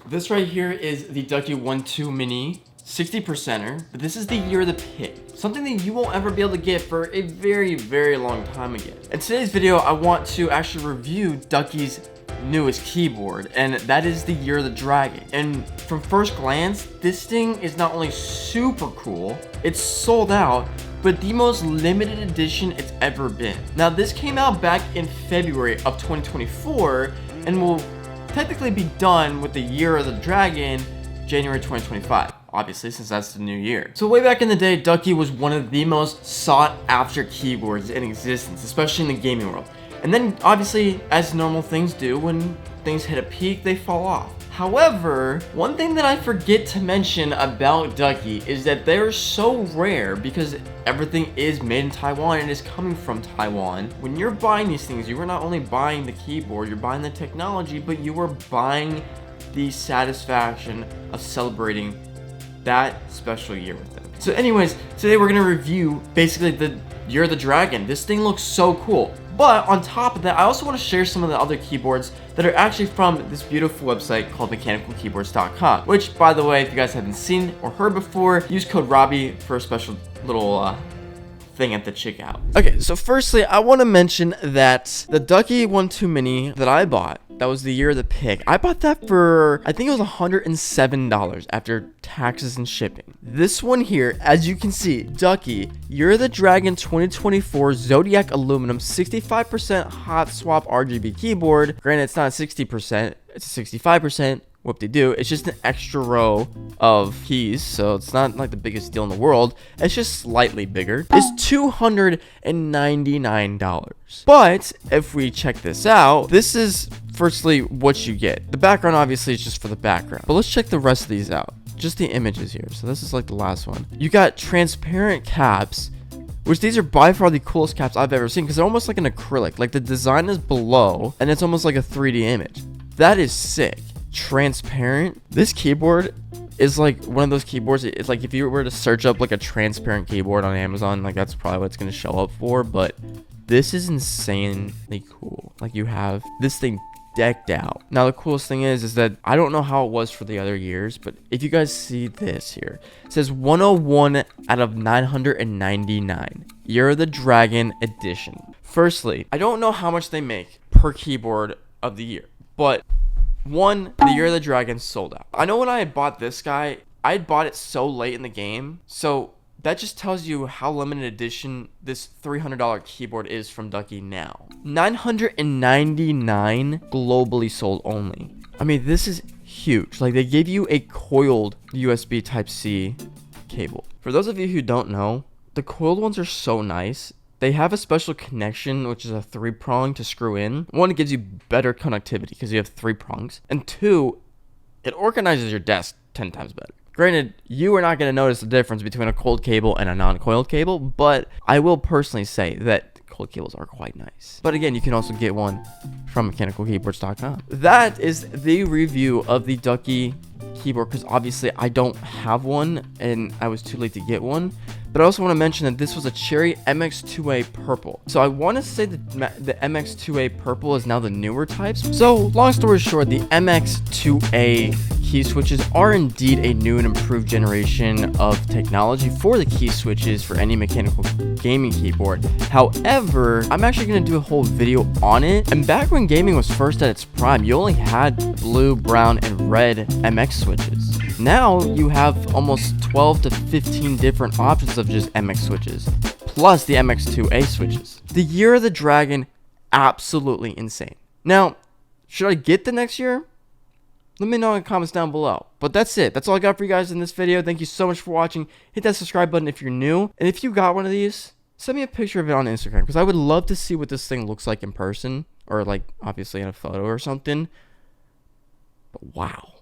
This right here is the Ducky 1-2 Mini 60%er, but this is the year of the pig. Something that you won't ever be able to get for a very, very long time again. In today's video, I want to actually review Ducky's newest keyboard, and that is the Year of the Dragon. And from first glance, this thing is not only super cool, it's sold out, but the most limited edition it's ever been. Now, this came out back in February of 2024, and will technically be done with the Year of the Dragon January 2025, obviously, since that's the new year. So way back in the day, Ducky was one of the most sought after keyboards in existence, especially in the gaming world. And then obviously, as normal things do, when things hit a peak, they fall off. However, one thing that I forget to mention about Ducky is that they're so rare because everything is made in Taiwan and is coming from Taiwan. When you're buying these things, you are not only buying the keyboard, you're buying the technology, but you are buying the satisfaction of celebrating that special year with them. So anyways, today we're gonna review basically the Year of the Dragon. This thing looks so cool. But on top of that, I also want to share some of the other keyboards that are actually from this beautiful website called mechanicalkeyboards.com, which, by the way, if you guys haven't seen or heard before, use code Robbie for a special little thing at the checkout. Okay, so firstly, I want to mention that the Ducky 1-2 Mini that I bought, that was the Year of the Pig, I bought that for, I think it was $107 after taxes and shipping. This one here, as you can see, Ducky Year of the Dragon 2024 Zodiac Aluminum 65% hot swap RGB keyboard. Granted, it's not 60%, it's a 65%. Whoop-de-doo. It's just an extra row of keys, so it's not like the biggest deal in the world. It's just slightly bigger. It's $299. But if we check this out, this is firstly what you get. The background obviously is just for the background, but let's check the rest of these out. Just the images here. So this is like the last one. You got transparent caps, which these are by far the coolest caps I've ever seen because they're almost like an acrylic. Like the design is below and it's almost like a 3D image. That is sick. Transparent. This keyboard is like one of those keyboards. It's like if you were to search up like a transparent keyboard on Amazon, like that's probably what it's going to show up for. But this is insanely cool. Like you have this thing decked out. Now the coolest thing is that I don't know how it was for the other years, but if you guys see this here, it says 101 out of 999 Year of the Dragon edition. Firstly, I don't know how much they make per keyboard of the year, but one, the Year of the Dragon sold out. I know when I had bought this guy, I had bought it so late in the game, so that just tells you how limited edition this $300 keyboard is from Ducky now. 999 globally sold only. I mean, this is huge. Like, they gave you a coiled USB Type-C cable. For those of you who don't know, the coiled ones are so nice. They have a special connection, which is a 3-prong to screw in. One, it gives you better connectivity because you have 3 prongs. And 2, it organizes your desk 10 times better. Granted, you are not going to notice the difference between a coiled cable and a non-coiled cable, but I will personally say that coiled cables are quite nice. But again, you can also get one from mechanicalkeyboards.com. That is the review of the Ducky keyboard, because obviously I don't have one and I was too late to get one. But I also want to mention that this was a Cherry MX2A Purple. So I want to say that the MX2A Purple is now the newer types. So long story short, the MX2A key switches are indeed a new and improved generation of technology for the key switches for any mechanical gaming keyboard. However, I'm actually going to do a whole video on it. And back when gaming was first at its prime, you only had blue, brown, and red MX switches. Now you have almost 12 to 15 different options of just MX switches, plus the MX2A switches. The Year of the Dragon, absolutely insane. Now, should I get the next year? Let me know in the comments down below. But that's it. That's all I got for you guys in this video. Thank you so much for watching. Hit that subscribe button if you're new. And if you got one of these, send me a picture of it on Instagram, because I would love to see what this thing looks like in person, or like obviously in a photo or something. But wow.